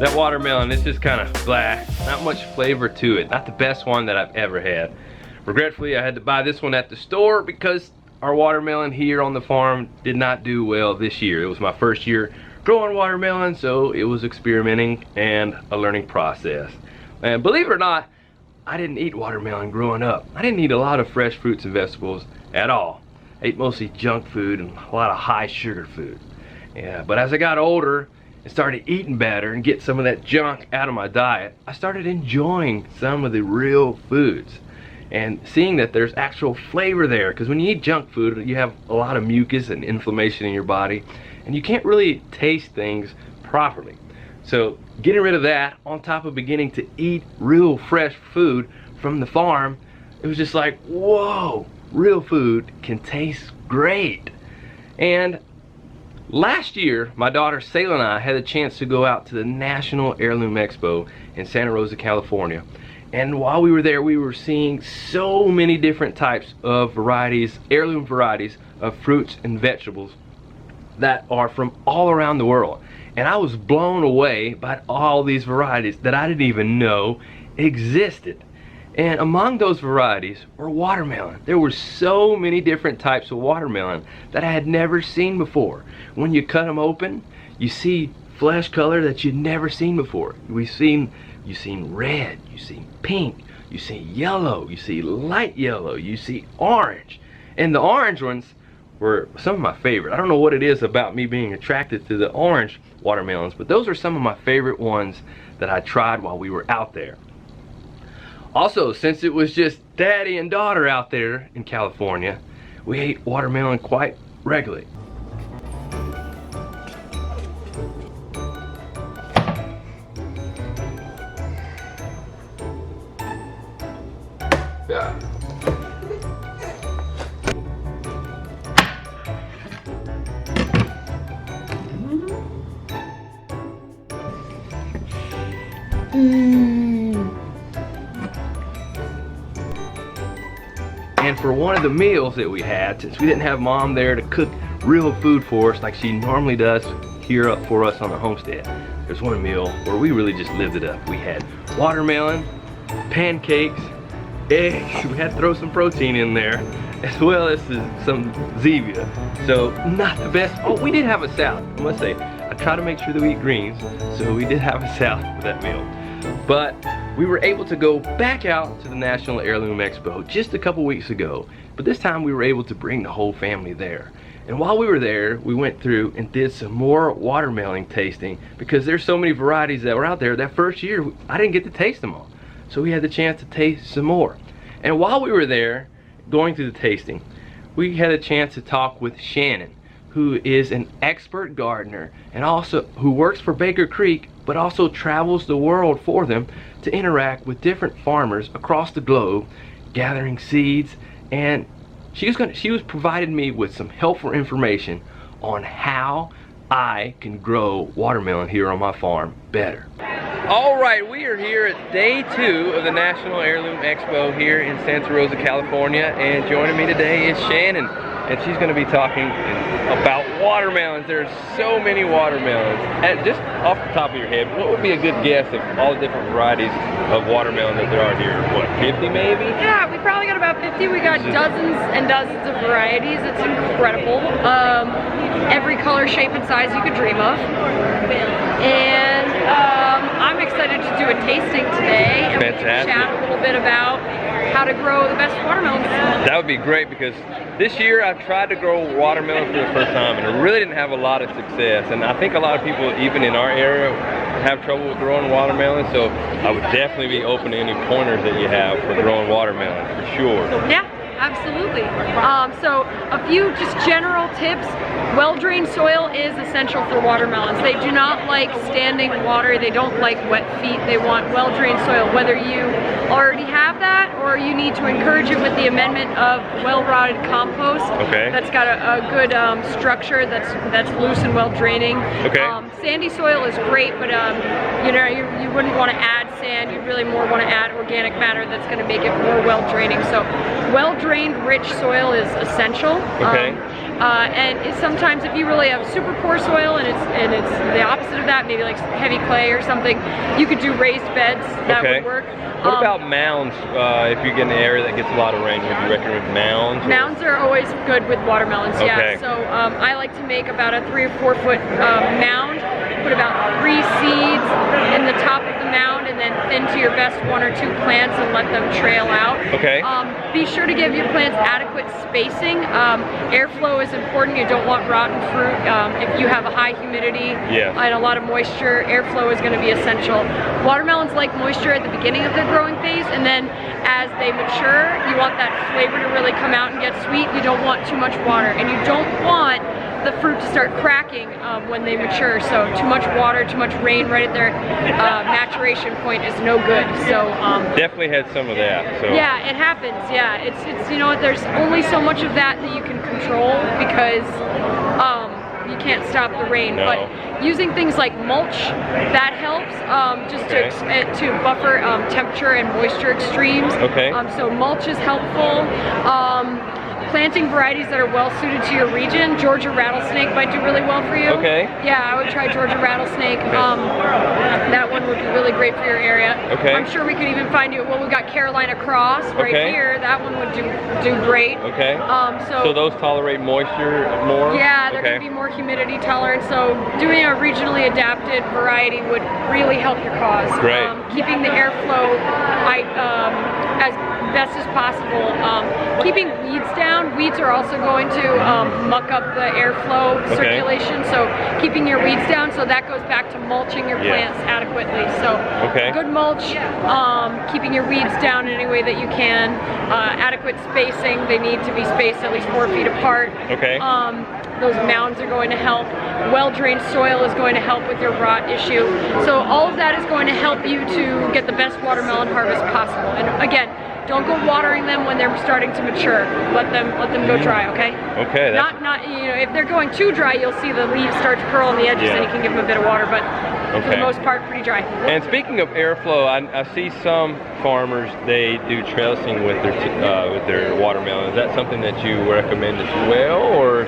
That watermelon is just kind of blah, not much flavor to it. Not the best one that I've ever had. Regretfully, I had to buy this one at the store because our watermelon here on the farm did not do well this year. It was my first year growing watermelon, so it was experimenting and a learning process. And believe it or not, I didn't eat watermelon growing up. I didn't eat a lot of fresh fruits and vegetables at all. I ate mostly junk food and a lot of high sugar food. Yeah, but as I got older and started eating better and get some of that junk out of my diet, I started enjoying some of the real foods and seeing that there's actual flavor there, because when you eat junk food you have a lot of mucus and inflammation in your body and you can't really taste things properly. So getting rid of that on top of beginning to eat real fresh food from the farm, it was just like, whoa, real food can taste great. And last year, my daughter Selah and I had a chance to go out to the National Heirloom Expo in Santa Rosa, California. And while we were there, we were seeing so many different types of varieties, heirloom varieties of fruits and vegetables that are from all around the world. And I was blown away by all these varieties that I didn't even know existed. And among those varieties were watermelon. There were so many different types of watermelon that I had never seen before. When you cut them open, you see flesh color that you'd never seen before. You've seen red, you see pink, you see yellow, you see light yellow, you see orange. And the orange ones were some of my favorite. I don't know what it is about me being attracted to the orange watermelons, but those are some of my favorite ones that I tried while we were out there. Also, since it was just daddy and daughter out there in California, we ate watermelon quite regularly. Yeah. And for one of the meals that we had, since we didn't have mom there to cook real food for us like she normally does here for us on the homestead, there's one meal where we really just lived it up. We had watermelon, pancakes, eggs, we had to throw some protein in there, as well as some zevia. So not the best. Oh, we did have a salad, I must say. I try to make sure that we eat greens, so we did have a salad for that meal. But we were able to go back out to the National Heirloom Expo just a couple weeks ago, but this time we were able to bring the whole family there. And while we were there, we went through and did some more watermelon tasting, because there's so many varieties that were out there. That first year, I didn't get to taste them all. So we had the chance to taste some more. And while we were there, going through the tasting, we had a chance to talk with Shannon, who is an expert gardener and also who works for Baker Creek, but also travels the world for them to interact with different farmers across the globe, gathering seeds. And she was providing me with some helpful information on how I can grow watermelon here on my farm better. All right, we are here at day 2 of the National Heirloom Expo here in Santa Rosa, California, and joining me today is Shannon, and she's going to be talking about watermelons. There's so many watermelons. And just off the top of your head, what would be a good guess of all the different varieties of watermelon that there are here? What, 50 maybe? Yeah, we probably got about 50. We got dozens and dozens of varieties. It's incredible. Every color, shape, and size you could dream of. And I'm excited to do a tasting today, and we can chat a little bit about how to grow the best watermelons. That would be great, because this year I tried to grow watermelon for the first time and I really didn't have a lot of success. And I think a lot of people, even in our area, have trouble with growing watermelon, so I would definitely be open to any pointers that you have for growing watermelon, for sure. Yeah. Absolutely. So a few just general tips. Well-drained soil is essential for watermelons. They do not like standing water. They don't like wet feet. They want well-drained soil. Whether you already have that or you need to encourage it with the amendment of well-rotted compost. Okay. That's got a good structure that's loose and well-draining. Okay. Sandy soil is great, but you know, you wouldn't want to add sand. You'd really more want to add organic matter that's going to make it more well-draining. So well-drained, rich soil is essential. Okay. And sometimes if you really have super poor soil and it's the opposite of that, maybe like heavy clay or something, you could do raised beds. That would work. What about mounds? If you get in an area that gets a lot of rain, would you recommend mounds? Mounds are always good with watermelons, yeah. So I like to make about a 3 or 4 foot mound, put about 3 seeds in the top of the mound, and then thin to your best 1 or 2 plants and let them trail out. Be sure to give your plants adequate spacing. Airflow is important. You don't want rotten fruit. If you have a high humidity and a lot of moisture, airflow is going to be essential. Watermelons like moisture at the beginning of their growing phase, and then as they mature, you want that flavor to really come out and get sweet. You don't want too much water, and you don't want the fruit to start cracking when they mature. So too much water, too much rain right at their maturation point is no good. So definitely had some of that. So yeah, it happens. Yeah, it's you know, there's only so much of that you can control because you can't stop the rain. But using things like mulch, that helps just to buffer temperature and moisture extremes. So mulch is helpful. Planting varieties that are well suited to your region. Georgia rattlesnake might do really well for you. Yeah, I would try Georgia rattlesnake. That one would be really great for your area. I'm sure we could even find you, well, we've got Carolina cross right here. That one would do great. So those tolerate moisture more? Yeah, they're going to be more humidity tolerant. So doing a regionally adapted variety would really help your cause. Keeping the airflow as best as possible. Keeping weeds down. Weeds are also going to muck up the airflow circulation, so keeping your weeds down, so that goes back to mulching your plants adequately. So good mulch, keeping your weeds down in any way that you can, adequate spacing. They need to be spaced at least 4 feet apart. Those mounds are going to help. Well-drained soil is going to help with your rot issue. So all of that is going to help you to get the best watermelon harvest possible. And again, don't go watering them when they're starting to mature. Let them go dry, okay? Not you know, if they're going too dry, you'll see the leaves start to curl on the edges, and you can give them a bit of water. But for the most part, pretty dry. And speaking of airflow, I see some farmers, they do trellising with their watermelon. Is that something that you recommend as well, or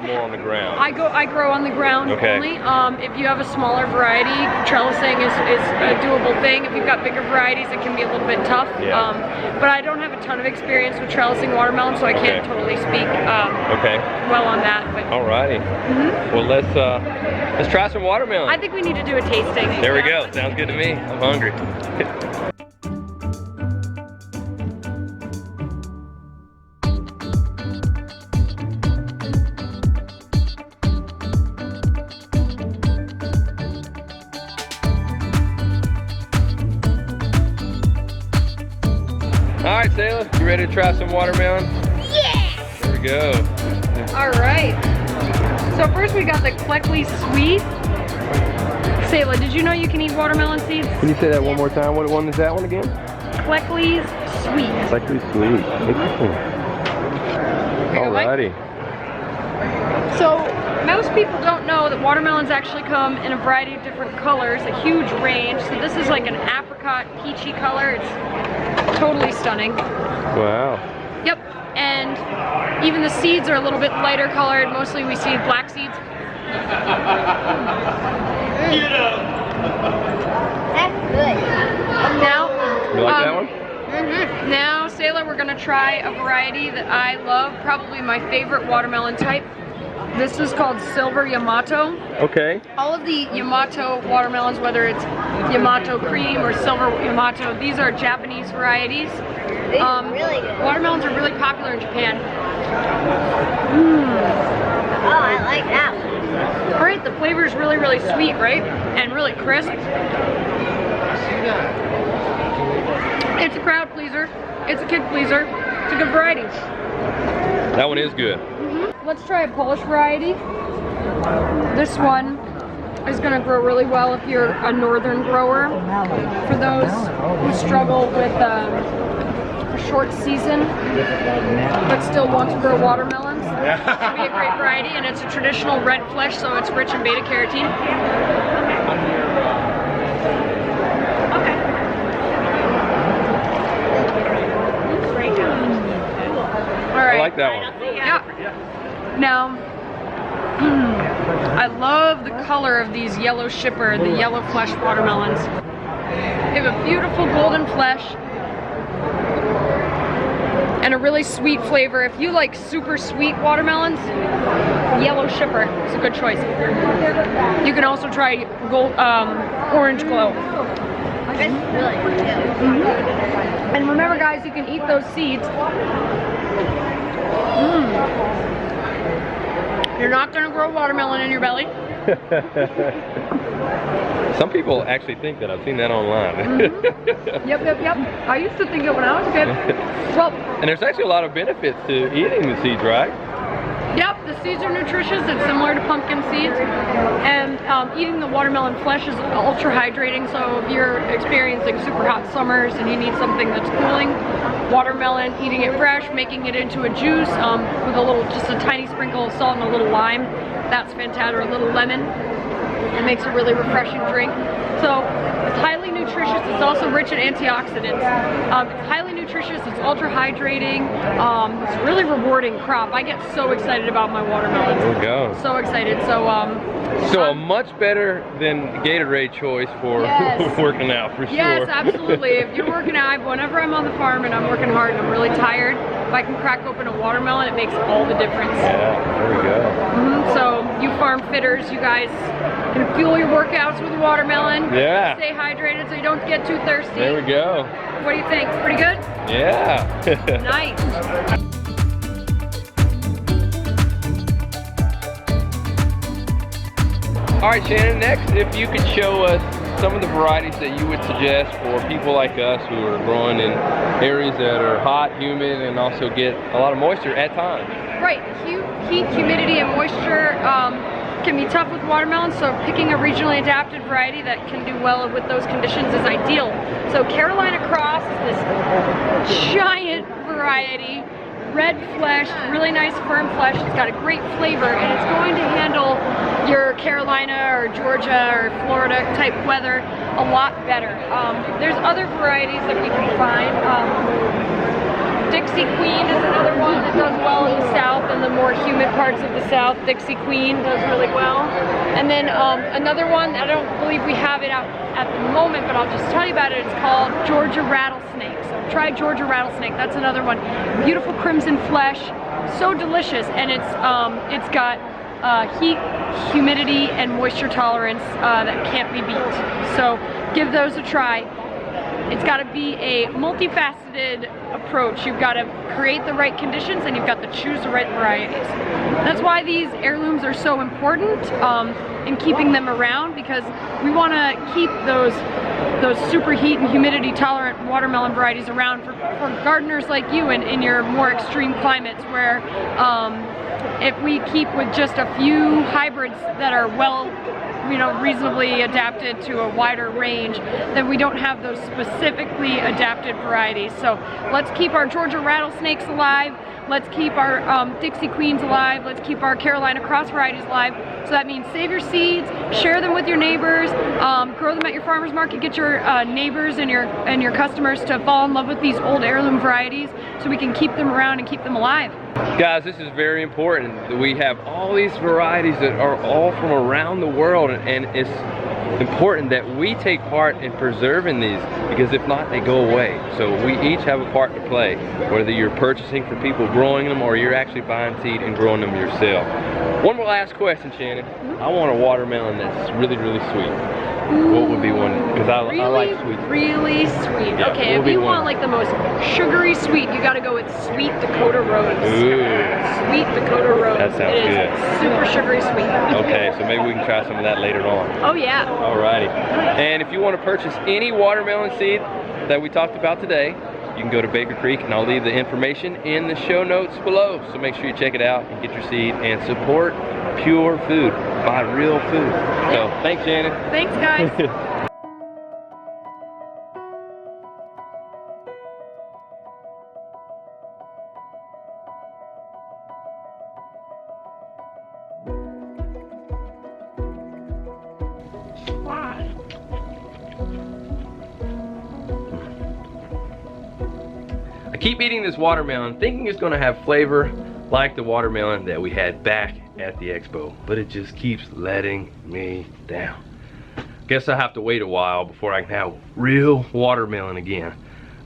more on the ground? I grow on the ground only. If you have a smaller variety, trellising is a doable thing. If you've got bigger varieties, it can be a little bit tough. But I don't have a ton of experience with trellising watermelon, so I can't totally speak well on that. But alrighty. Well, let's try some watermelon. I think we need to do a tasting. There we go. Sounds good to me. I'm hungry. All right, Selah, you ready to try some watermelon? Yeah! There we go. All right. So first we got the Cleckley Sweet. Selah, did you know you can eat watermelon seeds? Can you say that one more time? What one is that one again? Cleckley's Sweet. Cleckley Sweet. Interesting. Alrighty. So most people don't know that watermelons actually come in a variety of different colors, a huge range. So this is like an apricot peachy color. It's totally stunning. Wow. Yep. And even the seeds are a little bit lighter colored. Mostly we see black seeds. That's good. Now, you like that one? Now, Selah, we're gonna try a variety that I love, probably my favorite watermelon type. This is called Silver Yamato. All of the Yamato watermelons, whether it's Yamato Cream or Silver Yamato, these are Japanese varieties. Really good. Watermelons are really popular in Japan. Oh, I like that one. All right, the flavor is really, really sweet, right? And really crisp. It's a crowd pleaser. It's a kid pleaser. It's a good variety. That one is good. Let's try a Polish variety. This one is going to grow really well if you're a northern grower. For those who struggle with a short season but still want to grow watermelons, this will be a great variety, and it's a traditional red flesh, so it's rich in beta carotene. All right. I like that one. Yeah. Now, I love the color of these yellow shipper, the yellow flesh watermelons. They have a beautiful golden flesh and a really sweet flavor. If you like super sweet watermelons, yellow shipper is a good choice. You can also try orange glow. It's really good too. And remember guys, you can eat those seeds. You're not gonna grow watermelon in your belly. Some people actually think that. I've seen that online. Yep. I used to think it when I was a kid. Well, and there's actually a lot of benefits to eating the seeds, right? Yep, the seeds are nutritious. It's similar to pumpkin seeds. And eating the watermelon flesh is ultra hydrating. So if you're experiencing super hot summers and you need something that's cooling, watermelon, eating it fresh, making it into a juice with just a tiny sprinkle of salt and a little lime, that's fantastic, or a little lemon. It makes a really refreshing drink. So it's highly nutritious. It's also rich in antioxidants. It's highly nutritious. It's ultra hydrating. It's a really rewarding crop. I get so excited about my watermelons. There we go. So excited. So a much better than Gatorade choice for working out for sure. Yes, absolutely. If you're working out, whenever I'm on the farm and I'm working hard and I'm really tired, if I can crack open a watermelon, it makes all the difference. Yeah, there we go. So you farm fitters, you guys can fuel your workouts with watermelon. Yeah. Stay hydrated so you don't get too thirsty. There we go. What do you think? Pretty good? Yeah. Nice. All right, Shannon, next, if you could show us some of the varieties that you would suggest for people like us who are growing in areas that are hot, humid, and also get a lot of moisture at times. Right, heat, humidity, and moisture can be tough with watermelons, so picking a regionally adapted variety that can do well with those conditions is ideal. So Carolina Cross is this giant variety, red flesh, really nice firm flesh. It's got a great flavor, and it's going to handle your Carolina or Georgia or Florida type weather a lot better. There's other varieties that we can find. Dixie Queen is another one that does well in the south and the more humid parts of the south. Dixie Queen does really well. And then another one, I don't believe we have it out at the moment, but I'll just tell you about it. It's called Georgia Rattlesnake. So try Georgia Rattlesnake. That's another one. Beautiful crimson flesh, so delicious, and it's got heat, humidity, and moisture tolerance that can't be beat. So give those a try. It's got to be a multifaceted approach. You've got to create the right conditions, and you've got to choose the right varieties. That's why these heirlooms are so important in keeping them around, because we want to keep those super heat and humidity tolerant watermelon varieties around for gardeners like you in your more extreme climates, where if we keep with just a few hybrids that are reasonably adapted to a wider range, then we don't have those specifically adapted varieties. So let's keep our Georgia Rattlesnakes alive. Let's keep our Dixie Queens alive. Let's keep our Carolina Cross varieties alive. So that means save your seeds, share them with your neighbors, grow them at your farmer's market, get your neighbors and your customers to fall in love with these old heirloom varieties so we can keep them around and keep them alive. Guys, this is very important. We have all these varieties that are all from around the world, and it's important that we take part in preserving these, because if not, they go away. So we each have a part to play, whether you're purchasing from people growing them or you're actually buying seed and growing them yourself. One more last question, Shannon. I want a watermelon that's really, really sweet. What would be one? Because I like sweet. Really sweet. Yeah, okay, if you want like the most sugary sweet, you got to go with Sweet Dakota Rose. Ooh. Sweet Dakota Rose. That sounds good. Super sugary sweet. Okay, so maybe we can try some of that later on. Oh yeah. Alrighty. And if you want to purchase any watermelon seed that we talked about today, you can go to Baker Creek, and I'll leave the information in the show notes below. So make sure you check it out and get your seed and support pure food. Buy real food. So thanks, Shannon. Thanks, guys. I keep eating this watermelon thinking it's going to have flavor, like the watermelon that we had back at the expo, but it just keeps letting me down. Guess I'll have to wait a while before I can have real watermelon again.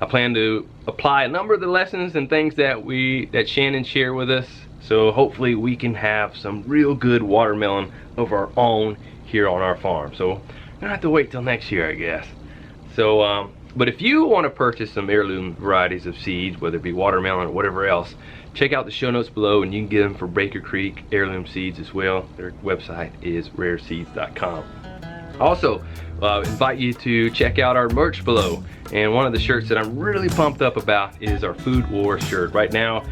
I plan to apply a number of the lessons and things that Shannon shared with us, so hopefully we can have some real good watermelon of our own here on our farm. So we're gonna have to wait till next year, I guess. So but if you want to purchase some heirloom varieties of seeds, whether it be watermelon or whatever else, check out the show notes below and you can get them for Baker Creek Heirloom Seeds as well. Their website is rareseeds.com. Also, invite you to check out our merch below. And one of the shirts that I'm really pumped up about is our Food War shirt. Right now,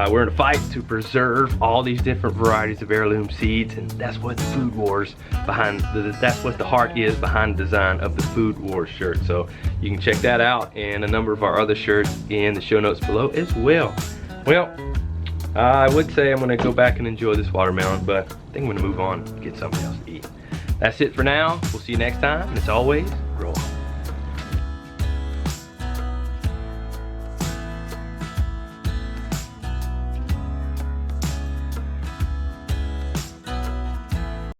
we're in a fight to preserve all these different varieties of heirloom seeds, and that's what the Food Wars that's what the heart is behind the design of the Food Wars shirt. So you can check that out and a number of our other shirts in the show notes below as well. Well, I would say I'm gonna go back and enjoy this watermelon, but I think I'm gonna move on and get something else to eat. That's it for now. We'll see you next time, and as always, grow on.